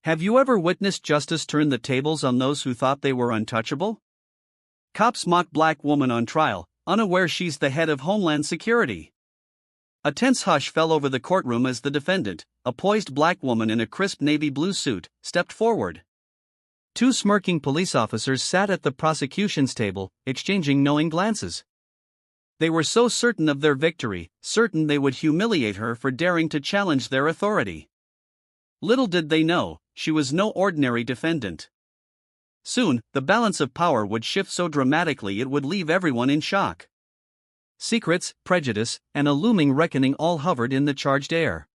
Have you ever witnessed justice turn the tables on those who thought they were untouchable? Cops mock black woman on trial, unaware she's the head of Homeland Security. A tense hush fell over the courtroom as the defendant, a poised black woman in a crisp navy blue suit, stepped forward. Two smirking police officers sat at the prosecution's table, exchanging knowing glances. They were so certain of their victory, certain they would humiliate her for daring to challenge their authority. Little did they know, she was no ordinary defendant. Soon, the balance of power would shift so dramatically it would leave everyone in shock. Secrets, prejudice, and a looming reckoning all hovered in the charged air.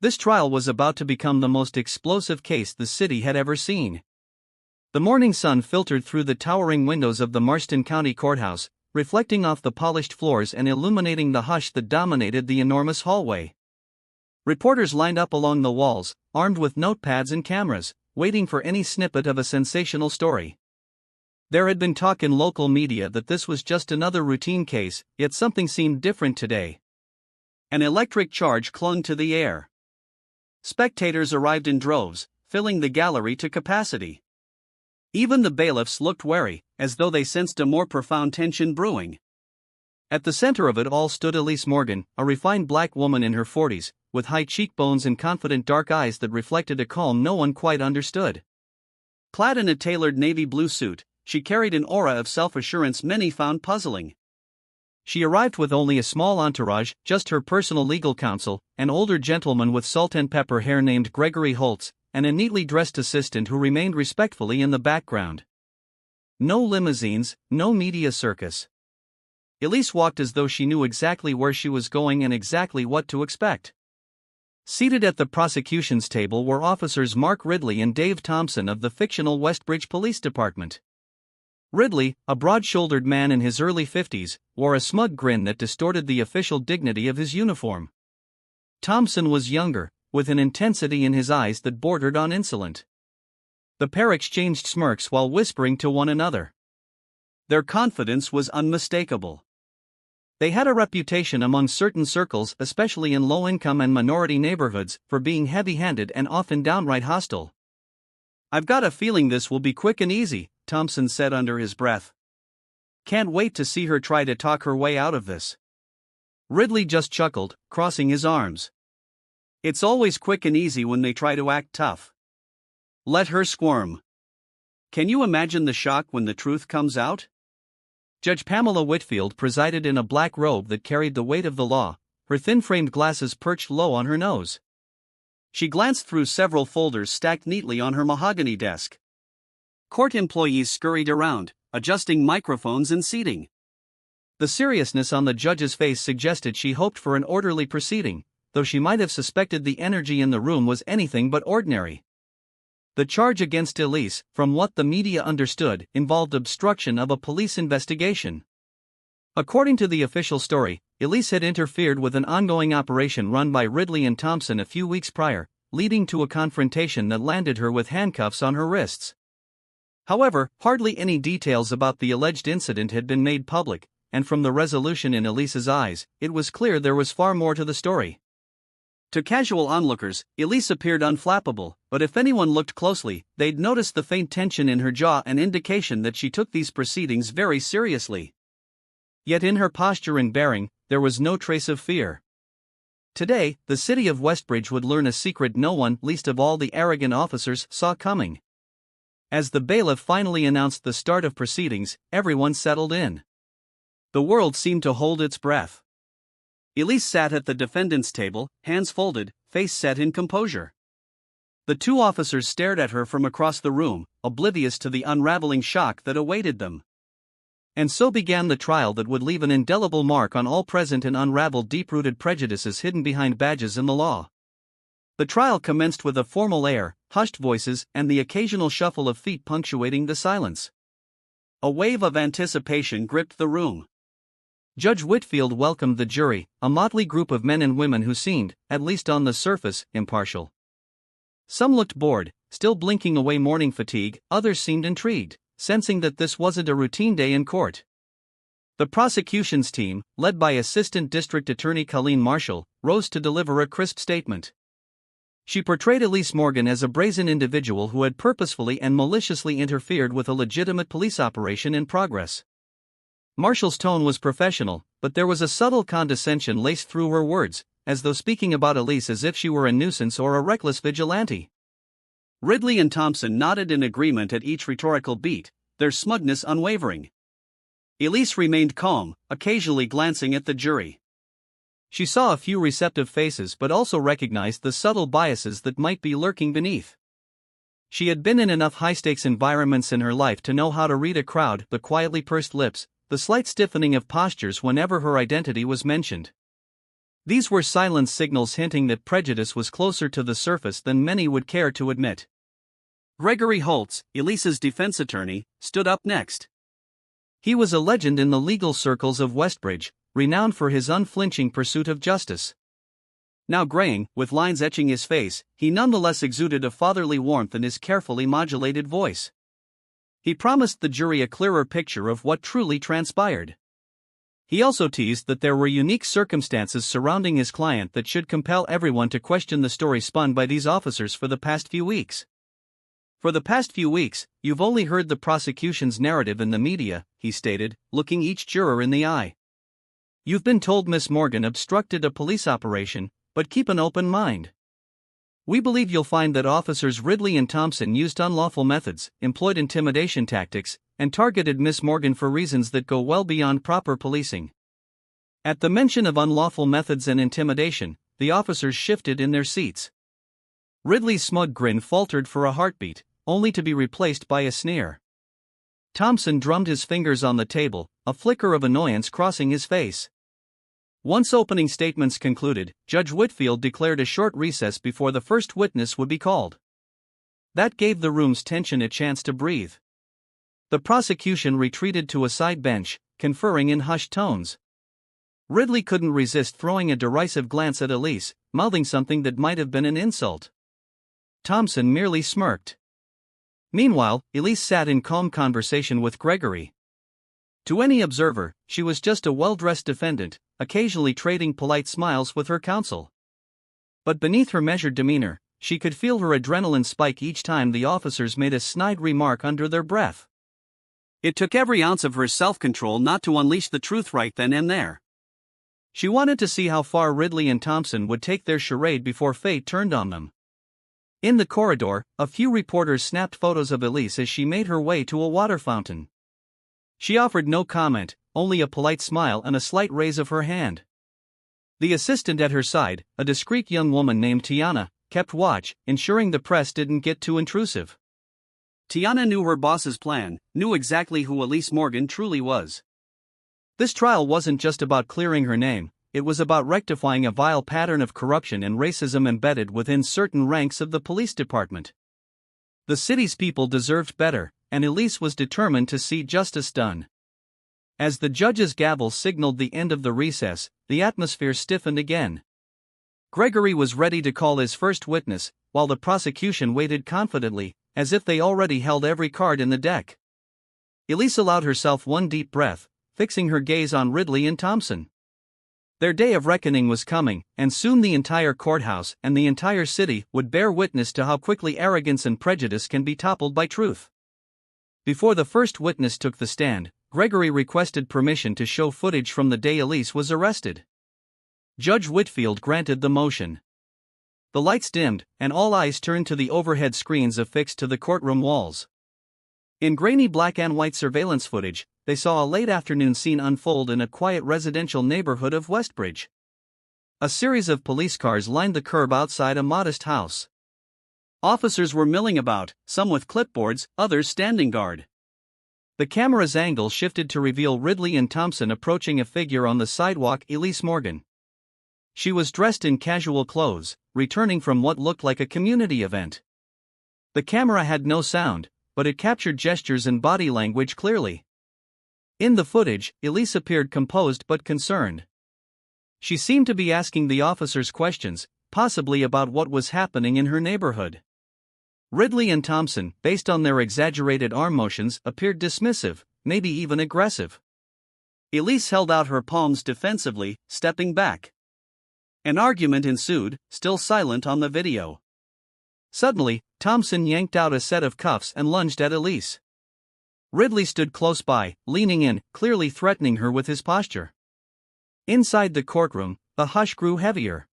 This trial was about to become the most explosive case the city had ever seen. The morning sun filtered through the towering windows of the Marston County Courthouse, reflecting off the polished floors and illuminating the hush that dominated the enormous hallway. Reporters lined up along the walls, armed with notepads and cameras, waiting for any snippet of a sensational story. There had been talk in local media that this was just another routine case, yet something seemed different today. An electric charge clung to the air. Spectators arrived in droves, filling the gallery to capacity. Even the bailiffs looked wary, as though they sensed a more profound tension brewing. At the center of it all stood Elise Morgan, a refined black woman in her 40s, with high cheekbones and confident dark eyes that reflected a calm no one quite understood. Clad in a tailored navy blue suit, she carried an aura of self-assurance many found puzzling. She arrived with only a small entourage, just her personal legal counsel, an older gentleman with salt and pepper hair named Gregory Holtz, and a neatly dressed assistant who remained respectfully in the background. No limousines, no media circus. Elise walked as though she knew exactly where she was going and exactly what to expect. Seated at the prosecution's table were officers Mark Ridley and Dave Thompson of the fictional Westbridge Police Department. Ridley, a broad-shouldered man in his early 50s, wore a smug grin that distorted the official dignity of his uniform. Thompson was younger, with an intensity in his eyes that bordered on insolent. The pair exchanged smirks while whispering to one another. Their confidence was unmistakable. They had a reputation among certain circles, especially in low-income and minority neighborhoods, for being heavy-handed and often downright hostile. "I've got a feeling this will be quick and easy," Thompson said under his breath. "Can't wait to see her try to talk her way out of this." Ridley just chuckled, crossing his arms. "It's always quick and easy when they try to act tough. Let her squirm. Can you imagine the shock when the truth comes out?" Judge Pamela Whitfield presided in a black robe that carried the weight of the law, her thin-framed glasses perched low on her nose. She glanced through several folders stacked neatly on her mahogany desk. Court employees scurried around, adjusting microphones and seating. The seriousness on the judge's face suggested she hoped for an orderly proceeding, though she might have suspected the energy in the room was anything but ordinary. The charge against Elise, from what the media understood, involved obstruction of a police investigation. According to the official story, Elise had interfered with an ongoing operation run by Ridley and Thompson a few weeks prior, leading to a confrontation that landed her with handcuffs on her wrists. However, hardly any details about the alleged incident had been made public, and from the resolution in Elise's eyes, it was clear there was far more to the story. To casual onlookers, Elise appeared unflappable, but if anyone looked closely, they'd notice the faint tension in her jaw, an indication that she took these proceedings very seriously. Yet in her posture and bearing, there was no trace of fear. Today, the city of Westbridge would learn a secret no one, least of all the arrogant officers, saw coming. As the bailiff finally announced the start of proceedings, everyone settled in. The world seemed to hold its breath. Elise sat at the defendant's table, hands folded, face set in composure. The two officers stared at her from across the room, oblivious to the unraveling shock that awaited them. And so began the trial that would leave an indelible mark on all present and unravel deep-rooted prejudices hidden behind badges in the law. The trial commenced with a formal air, hushed voices, and the occasional shuffle of feet punctuating the silence. A wave of anticipation gripped the room. Judge Whitfield welcomed the jury, a motley group of men and women who seemed, at least on the surface, impartial. Some looked bored, still blinking away morning fatigue, others seemed intrigued, sensing that this wasn't a routine day in court. The prosecution's team, led by Assistant District Attorney Colleen Marshall, rose to deliver a crisp statement. She portrayed Elise Morgan as a brazen individual who had purposefully and maliciously interfered with a legitimate police operation in progress. Marshall's tone was professional, but there was a subtle condescension laced through her words, as though speaking about Elise as if she were a nuisance or a reckless vigilante. Ridley and Thompson nodded in agreement at each rhetorical beat, their smugness unwavering. Elise remained calm, occasionally glancing at the jury. She saw a few receptive faces but also recognized the subtle biases that might be lurking beneath. She had been in enough high-stakes environments in her life to know how to read a crowd, the quietly pursed lips, the slight stiffening of postures whenever her identity was mentioned. These were silent signals hinting that prejudice was closer to the surface than many would care to admit. Gregory Holtz, Elise's defense attorney, stood up next. He was a legend in the legal circles of Westbridge, renowned for his unflinching pursuit of justice. Now graying, with lines etching his face, he nonetheless exuded a fatherly warmth in his carefully modulated voice. He promised the jury a clearer picture of what truly transpired. He also teased that there were unique circumstances surrounding his client that should compel everyone to question the story spun by these officers for the past few weeks. For the past few weeks, you've only heard the prosecution's narrative in the media, he stated, looking each juror in the eye. You've been told Miss Morgan obstructed a police operation, but keep an open mind. We believe you'll find that officers Ridley and Thompson used unlawful methods, employed intimidation tactics, and targeted Miss Morgan for reasons that go well beyond proper policing. At the mention of unlawful methods and intimidation, the officers shifted in their seats. Ridley's smug grin faltered for a heartbeat, only to be replaced by a sneer. Thompson drummed his fingers on the table, a flicker of annoyance crossing his face. Once opening statements concluded, Judge Whitfield declared a short recess before the first witness would be called. That gave the room's tension a chance to breathe. The prosecution retreated to a side bench, conferring in hushed tones. Ridley couldn't resist throwing a derisive glance at Elise, mouthing something that might have been an insult. Thompson merely smirked. Meanwhile, Elise sat in calm conversation with Gregory. To any observer, she was just a well-dressed defendant, occasionally trading polite smiles with her counsel. But beneath her measured demeanor, she could feel her adrenaline spike each time the officers made a snide remark under their breath. It took every ounce of her self-control not to unleash the truth right then and there. She wanted to see how far Ridley and Thompson would take their charade before fate turned on them. In the corridor, a few reporters snapped photos of Elise as she made her way to a water fountain. She offered no comment, only a polite smile and a slight raise of her hand. The assistant at her side, a discreet young woman named Tiana, kept watch, ensuring the press didn't get too intrusive. Tiana knew her boss's plan, knew exactly who Elise Morgan truly was. This trial wasn't just about clearing her name, it was about rectifying a vile pattern of corruption and racism embedded within certain ranks of the police department. The city's people deserved better, and Elise was determined to see justice done. As the judge's gavel signaled the end of the recess, the atmosphere stiffened again. Gregory was ready to call his first witness, while the prosecution waited confidently, as if they already held every card in the deck. Elise allowed herself one deep breath, fixing her gaze on Ridley and Thompson. Their day of reckoning was coming, and soon the entire courthouse and the entire city would bear witness to how quickly arrogance and prejudice can be toppled by truth. Before the first witness took the stand, Gregory requested permission to show footage from the day Elise was arrested. Judge Whitfield granted the motion. The lights dimmed, and all eyes turned to the overhead screens affixed to the courtroom walls. In grainy black and white surveillance footage, they saw a late afternoon scene unfold in a quiet residential neighborhood of Westbridge. A series of police cars lined the curb outside a modest house. Officers were milling about, some with clipboards, others standing guard. The camera's angle shifted to reveal Ridley and Thompson approaching a figure on the sidewalk, Elise Morgan. She was dressed in casual clothes, returning from what looked like a community event. The camera had no sound, but it captured gestures and body language clearly. In the footage, Elise appeared composed but concerned. She seemed to be asking the officers questions, possibly about what was happening in her neighborhood. Ridley and Thompson, based on their exaggerated arm motions, appeared dismissive, maybe even aggressive. Elise held out her palms defensively, stepping back. An argument ensued, still silent on the video. Suddenly, Thompson yanked out a set of cuffs and lunged at Elise. Ridley stood close by, leaning in, clearly threatening her with his posture. Inside the courtroom, the hush grew heavier.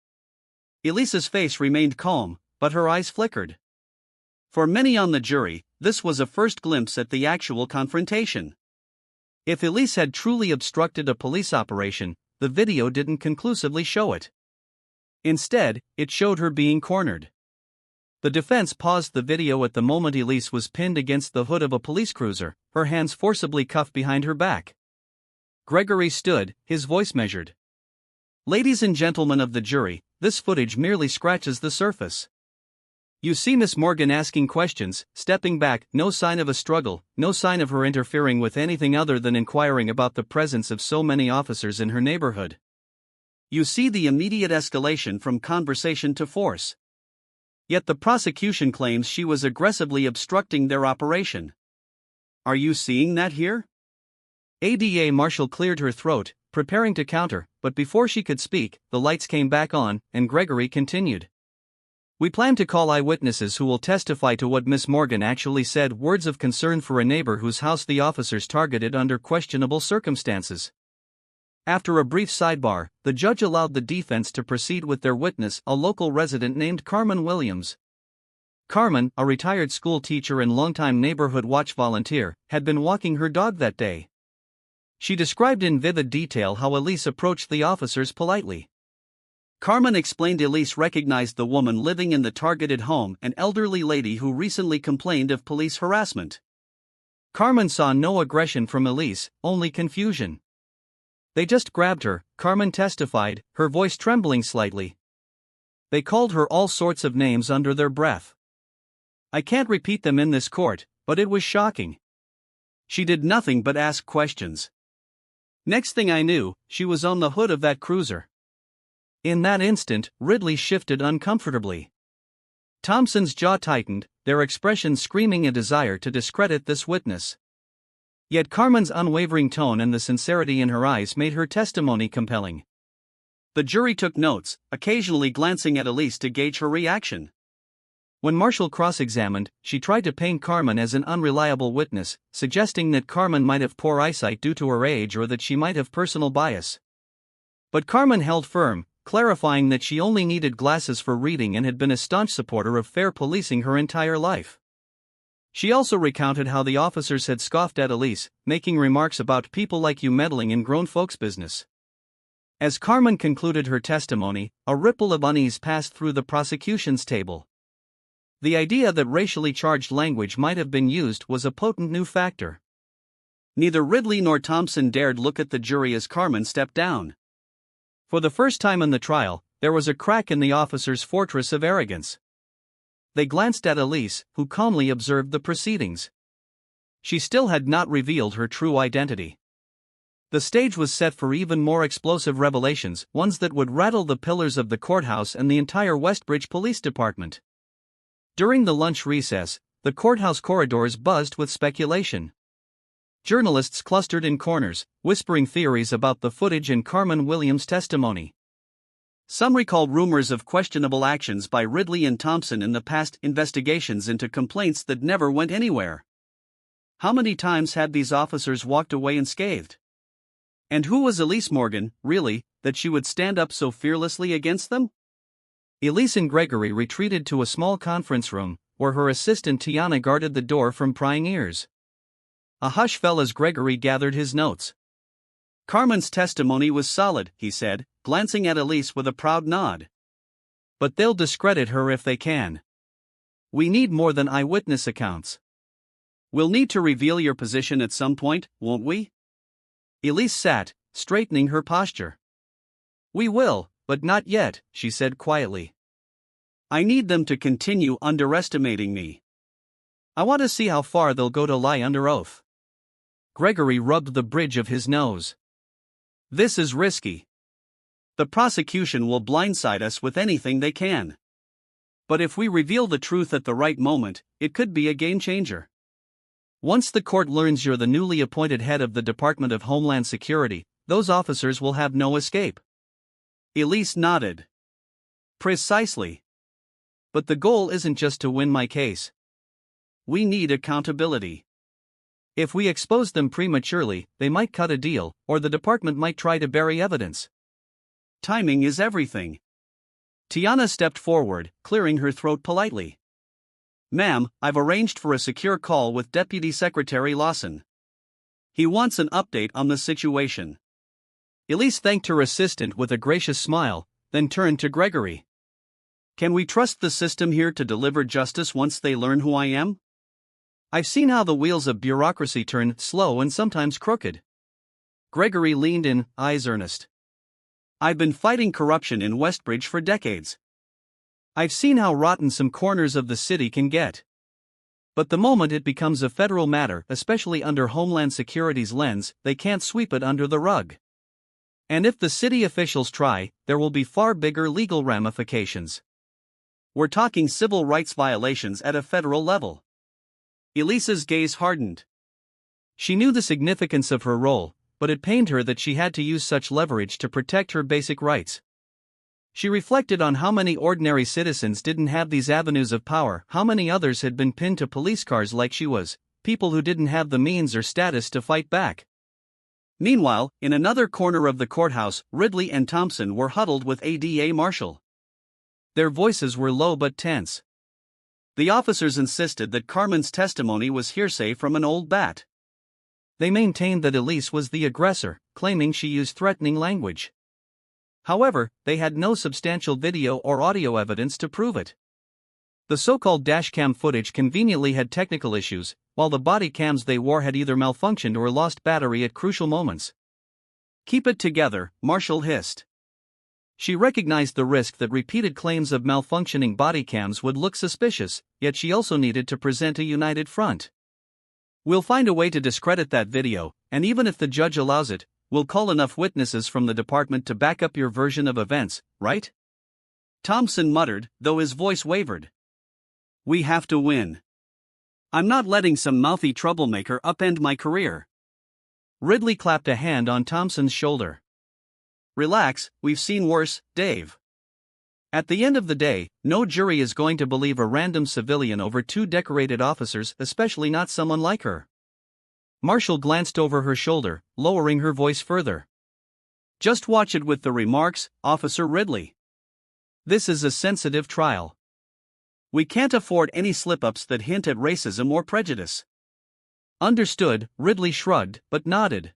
Elise's face remained calm, but her eyes flickered. For many on the jury, this was a first glimpse at the actual confrontation. If Elise had truly obstructed a police operation, the video didn't conclusively show it. Instead, it showed her being cornered. The defense paused the video at the moment Elise was pinned against the hood of a police cruiser, her hands forcibly cuffed behind her back. Gregory stood, his voice measured. "Ladies and gentlemen of the jury, this footage merely scratches the surface. You see Miss Morgan asking questions, stepping back, no sign of a struggle, no sign of her interfering with anything other than inquiring about the presence of so many officers in her neighborhood. You see the immediate escalation from conversation to force. Yet the prosecution claims she was aggressively obstructing their operation. Are you seeing that here?" ADA Marshall cleared her throat, preparing to counter, but before she could speak, the lights came back on, and Gregory continued. "We plan to call eyewitnesses who will testify to what Miss Morgan actually said, words of concern for a neighbor whose house the officers targeted under questionable circumstances." After a brief sidebar, the judge allowed the defense to proceed with their witness, a local resident named Carmen Williams. Carmen, a retired school teacher and longtime neighborhood watch volunteer, had been walking her dog that day. She described in vivid detail how Elise approached the officers politely. Carmen explained Elise recognized the woman living in the targeted home, an elderly lady who recently complained of police harassment. Carmen saw no aggression from Elise, only confusion. "They just grabbed her," Carmen testified, her voice trembling slightly. "They called her all sorts of names under their breath. I can't repeat them in this court, but it was shocking. She did nothing but ask questions. Next thing I knew, she was on the hood of that cruiser." In that instant, Ridley shifted uncomfortably. Thompson's jaw tightened, their expressions screaming a desire to discredit this witness. Yet Carmen's unwavering tone and the sincerity in her eyes made her testimony compelling. The jury took notes, occasionally glancing at Elise to gauge her reaction. When Marshall cross-examined, she tried to paint Carmen as an unreliable witness, suggesting that Carmen might have poor eyesight due to her age or that she might have personal bias. But Carmen held firm, clarifying that she only needed glasses for reading and had been a staunch supporter of fair policing her entire life. She also recounted how the officers had scoffed at Elise, making remarks about people like you meddling in grown folks' business. As Carmen concluded her testimony, a ripple of unease passed through the prosecution's table. The idea that racially charged language might have been used was a potent new factor. Neither Ridley nor Thompson dared look at the jury as Carmen stepped down. For the first time in the trial, there was a crack in the officers' fortress of arrogance. They glanced at Elise, who calmly observed the proceedings. She still had not revealed her true identity. The stage was set for even more explosive revelations, ones that would rattle the pillars of the courthouse and the entire Westbridge Police Department. During the lunch recess, the courthouse corridors buzzed with speculation. Journalists clustered in corners, whispering theories about the footage and Carmen Williams' testimony. Some recalled rumors of questionable actions by Ridley and Thompson in the past, investigations into complaints that never went anywhere. How many times had these officers walked away unscathed? And who was Elise Morgan, really, that she would stand up so fearlessly against them? Elise and Gregory retreated to a small conference room, where her assistant Tiana guarded the door from prying ears. A hush fell as Gregory gathered his notes. Carmen's testimony was solid, he said, glancing at Elise with a proud nod. But they'll discredit her if they can. We need more than eyewitness accounts. We'll need to reveal your position at some point, won't we? Elise sat, straightening her posture. We will, but not yet, she said quietly. I need them to continue underestimating me. I want to see how far they'll go to lie under oath. Gregory rubbed the bridge of his nose. This is risky. The prosecution will blindside us with anything they can. But if we reveal the truth at the right moment, it could be a game changer. Once the court learns you're the newly appointed head of the Department of Homeland Security, those officers will have no escape. Elise nodded. Precisely. But the goal isn't just to win my case. We need accountability. If we expose them prematurely, they might cut a deal, or the department might try to bury evidence. Timing is everything. Tiana stepped forward, clearing her throat politely. Ma'am, I've arranged for a secure call with Deputy Secretary Lawson. He wants an update on the situation. Elise thanked her assistant with a gracious smile, then turned to Gregory. Can we trust the system here to deliver justice once they learn who I am? I've seen how the wheels of bureaucracy turn slow and sometimes crooked. Gregory leaned in, eyes earnest. I've been fighting corruption in Westbridge for decades. I've seen how rotten some corners of the city can get. But the moment it becomes a federal matter, especially under Homeland Security's lens, they can't sweep it under the rug. And if the city officials try, there will be far bigger legal ramifications. We're talking civil rights violations at a federal level. Elise's gaze hardened. She knew the significance of her role, but it pained her that she had to use such leverage to protect her basic rights. She reflected on how many ordinary citizens didn't have these avenues of power, how many others had been pinned to police cars like she was, people who didn't have the means or status to fight back. Meanwhile, in another corner of the courthouse, Ridley and Thompson were huddled with ADA Marshall. Their voices were low but tense. The officers insisted that Carmen's testimony was hearsay from an old bat. They maintained that Elise was the aggressor, claiming she used threatening language. However, they had no substantial video or audio evidence to prove it. The so-called dashcam footage conveniently had technical issues, while the body cams they wore had either malfunctioned or lost battery at crucial moments. Keep it together, Marshall hissed. She recognized the risk that repeated claims of malfunctioning body cams would look suspicious, yet she also needed to present a united front. We'll find a way to discredit that video, and even if the judge allows it, we'll call enough witnesses from the department to back up your version of events, right? Thompson muttered, though his voice wavered. We have to win. I'm not letting some mouthy troublemaker upend my career. Ridley clapped a hand on Thompson's shoulder. Relax, we've seen worse, Dave. At the end of the day, no jury is going to believe a random civilian over two decorated officers, especially not someone like her. Marshall glanced over her shoulder, lowering her voice further. Just watch it with the remarks, Officer Ridley. This is a sensitive trial. We can't afford any slip-ups that hint at racism or prejudice. Understood, Ridley shrugged, but nodded.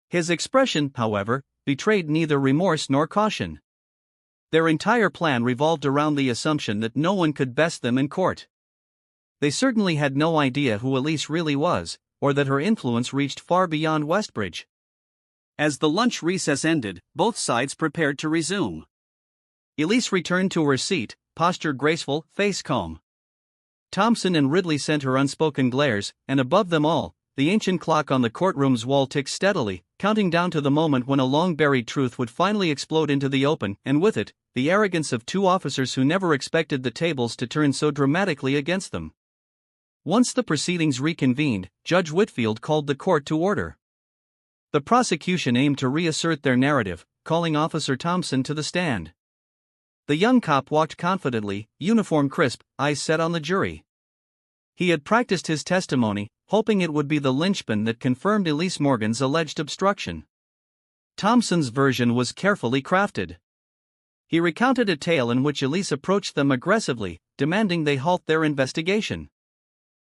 His expression, however, betrayed neither remorse nor caution. Their entire plan revolved around the assumption that no one could best them in court. They certainly had no idea who Elise really was, or that her influence reached far beyond Westbridge. As the lunch recess ended, both sides prepared to resume. Elise returned to her seat, posture graceful, face calm. Thompson and Ridley sent her unspoken glares, and above them all, the ancient clock on the courtroom's wall ticked steadily, counting down to the moment when a long-buried truth would finally explode into the open, and with it, the arrogance of two officers who never expected the tables to turn so dramatically against them. Once the proceedings reconvened, Judge Whitfield called the court to order. The prosecution aimed to reassert their narrative, calling Officer Thompson to the stand. The young cop walked confidently, uniform crisp, eyes set on the jury. He had practiced his testimony, hoping it would be the linchpin that confirmed Elise Morgan's alleged obstruction. Thompson's version was carefully crafted. He recounted a tale in which Elise approached them aggressively, demanding they halt their investigation.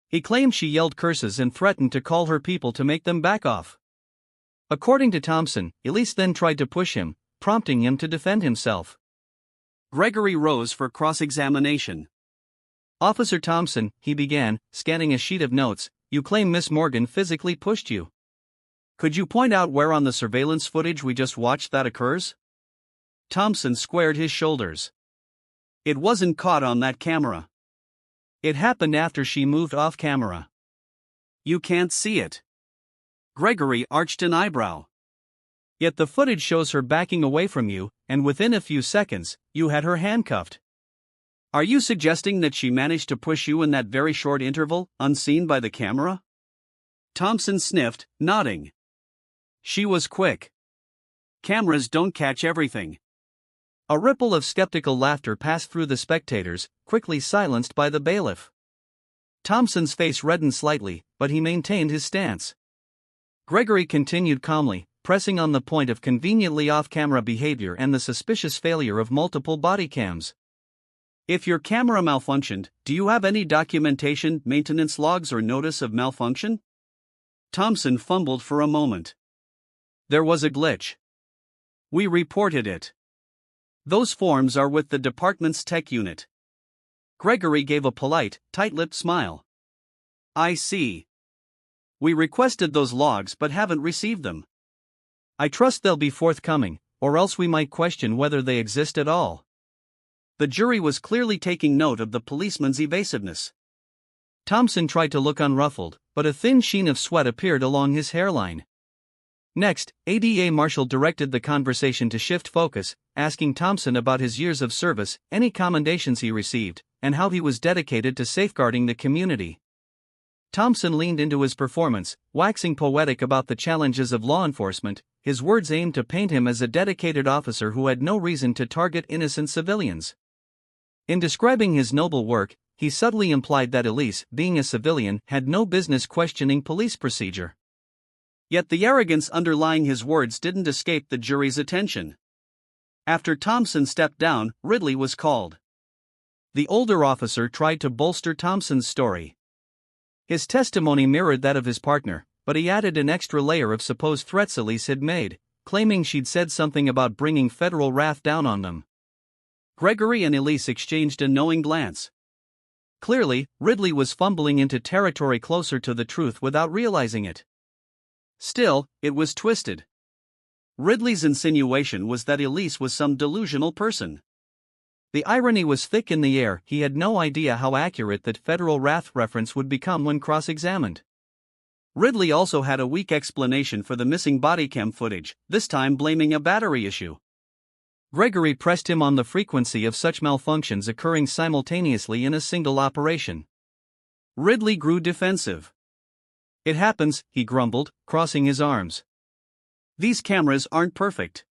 He claimed she yelled curses and threatened to call her people to make them back off. According to Thompson, Elise then tried to push him, prompting him to defend himself. Gregory rose for cross-examination. Officer Thompson, he began, scanning a sheet of notes, you claim Miss Morgan physically pushed you. Could you point out where on the surveillance footage we just watched that occurs? Thompson squared his shoulders. It wasn't caught on that camera. It happened after she moved off camera. You can't see it. Gregory arched an eyebrow. Yet the footage shows her backing away from you, and within a few seconds, you had her handcuffed. Are you suggesting that she managed to push you in that very short interval, unseen by the camera? Thompson sniffed, nodding. She was quick. Cameras don't catch everything. A ripple of skeptical laughter passed through the spectators, quickly silenced by the bailiff. Thompson's face reddened slightly, but he maintained his stance. Gregory continued calmly, pressing on the point of conveniently off-camera behavior and the suspicious failure of multiple body cams. If your camera malfunctioned, do you have any documentation, maintenance logs, or notice of malfunction? Thompson fumbled for a moment. There was a glitch. We reported it. Those forms are with the department's tech unit. Gregory gave a polite, tight-lipped smile. I see. We requested those logs but haven't received them. I trust they'll be forthcoming, or else we might question whether they exist at all. The jury was clearly taking note of the policeman's evasiveness. Thompson tried to look unruffled, but a thin sheen of sweat appeared along his hairline. Next, ADA Marshall directed the conversation to shift focus, asking Thompson about his years of service, any commendations he received, and how he was dedicated to safeguarding the community. Thompson leaned into his performance, waxing poetic about the challenges of law enforcement, his words aimed to paint him as a dedicated officer who had no reason to target innocent civilians. In describing his noble work, he subtly implied that Elise, being a civilian, had no business questioning police procedure. Yet the arrogance underlying his words didn't escape the jury's attention. After Thompson stepped down, Ridley was called. The older officer tried to bolster Thompson's story. His testimony mirrored that of his partner, but he added an extra layer of supposed threats Elise had made, claiming she'd said something about bringing federal wrath down on them. Gregory and Elise exchanged a knowing glance. Clearly, Ridley was fumbling into territory closer to the truth without realizing it. Still, it was twisted. Ridley's insinuation was that Elise was some delusional person. The irony was thick in the air. He had no idea how accurate that federal wrath reference would become when cross-examined. Ridley also had a weak explanation for the missing bodycam footage, this time blaming a battery issue. Gregory pressed him on the frequency of such malfunctions occurring simultaneously in a single operation. Ridley grew defensive. It happens, he grumbled, crossing his arms. These cameras aren't perfect.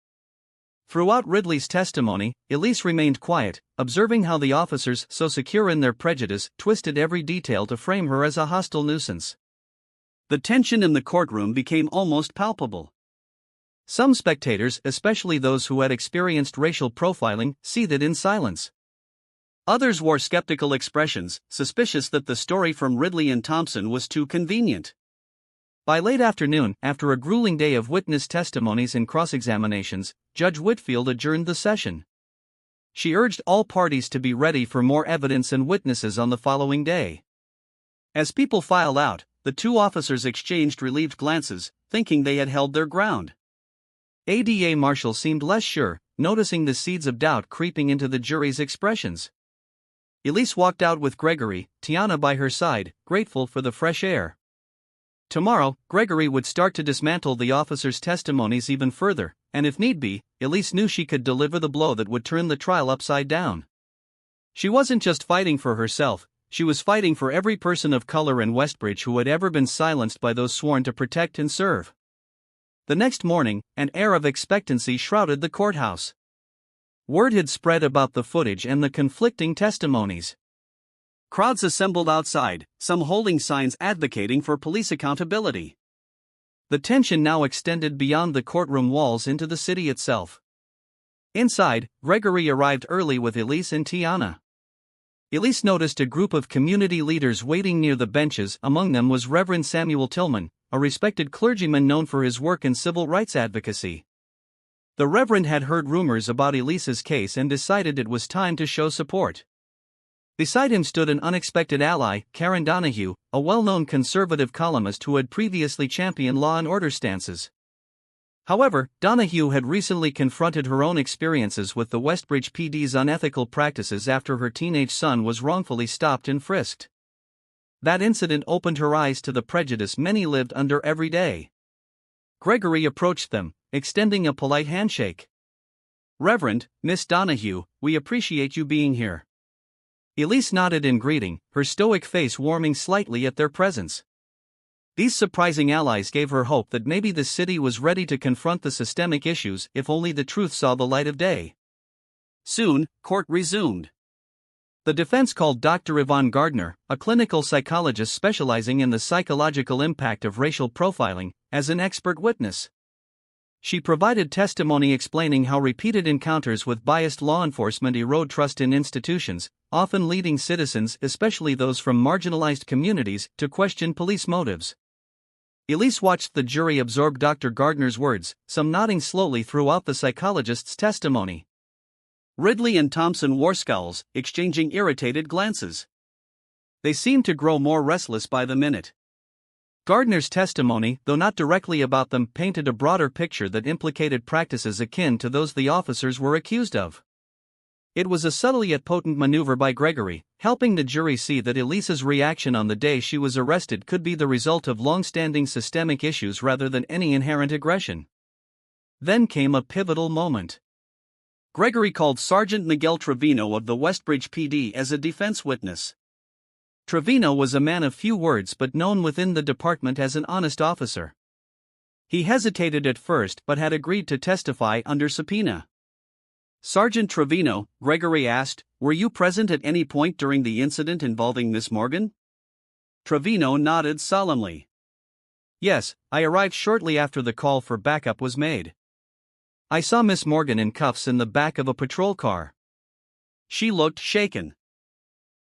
Throughout Ridley's testimony, Elise remained quiet, observing how the officers, so secure in their prejudice, twisted every detail to frame her as a hostile nuisance. The tension in the courtroom became almost palpable. Some spectators, especially those who had experienced racial profiling, seethed in silence. Others wore skeptical expressions, suspicious that the story from Ridley and Thompson was too convenient. By late afternoon, after a grueling day of witness testimonies and cross-examinations, Judge Whitfield adjourned the session. She urged all parties to be ready for more evidence and witnesses on the following day. As people filed out, the two officers exchanged relieved glances, thinking they had held their ground. ADA Marshall seemed less sure, noticing the seeds of doubt creeping into the jury's expressions. Elise walked out with Gregory, Tiana by her side, grateful for the fresh air. Tomorrow, Gregory would start to dismantle the officers' testimonies even further, and if need be, Elise knew she could deliver the blow that would turn the trial upside down. She wasn't just fighting for herself, she was fighting for every person of color in Westbridge who had ever been silenced by those sworn to protect and serve. The next morning, an air of expectancy shrouded the courthouse. Word had spread about the footage and the conflicting testimonies. Crowds assembled outside, some holding signs advocating for police accountability. The tension now extended beyond the courtroom walls into the city itself. Inside, Gregory arrived early with Elise and Tiana. Elise noticed a group of community leaders waiting near the benches. Among them was Reverend Samuel Tillman, a respected clergyman known for his work in civil rights advocacy. The Reverend had heard rumors about Elise's case and decided it was time to show support. Beside him stood an unexpected ally, Karen Donahue, a well-known conservative columnist who had previously championed law and order stances. However, Donahue had recently confronted her own experiences with the Westbridge PD's unethical practices after her teenage son was wrongfully stopped and frisked. That incident opened her eyes to the prejudice many lived under every day. Gregory approached them, extending a polite handshake. "Reverend, Miss Donahue, we appreciate you being here." Elise nodded in greeting, her stoic face warming slightly at their presence. These surprising allies gave her hope that maybe the city was ready to confront the systemic issues if only the truth saw the light of day. Soon, court resumed. The defense called Dr. Yvonne Gardner, a clinical psychologist specializing in the psychological impact of racial profiling, as an expert witness. She provided testimony explaining how repeated encounters with biased law enforcement erode trust in institutions, often leading citizens, especially those from marginalized communities, to question police motives. Elise watched the jury absorb Dr. Gardner's words, some nodding slowly throughout the psychologist's testimony. Ridley and Thompson wore scowls, exchanging irritated glances. They seemed to grow more restless by the minute. Gardner's testimony, though not directly about them, painted a broader picture that implicated practices akin to those the officers were accused of. It was a subtle yet potent maneuver by Gregory, helping the jury see that Elise's reaction on the day she was arrested could be the result of long-standing systemic issues rather than any inherent aggression. Then came a pivotal moment. Gregory called Sergeant Miguel Trevino of the Westbridge PD as a defense witness. Trevino was a man of few words but known within the department as an honest officer. He hesitated at first but had agreed to testify under subpoena. "Sergeant Trevino," Gregory asked, "were you present at any point during the incident involving Miss Morgan?" Trevino nodded solemnly. "Yes, I arrived shortly after the call for backup was made. I saw Miss Morgan in cuffs in the back of a patrol car. She looked shaken.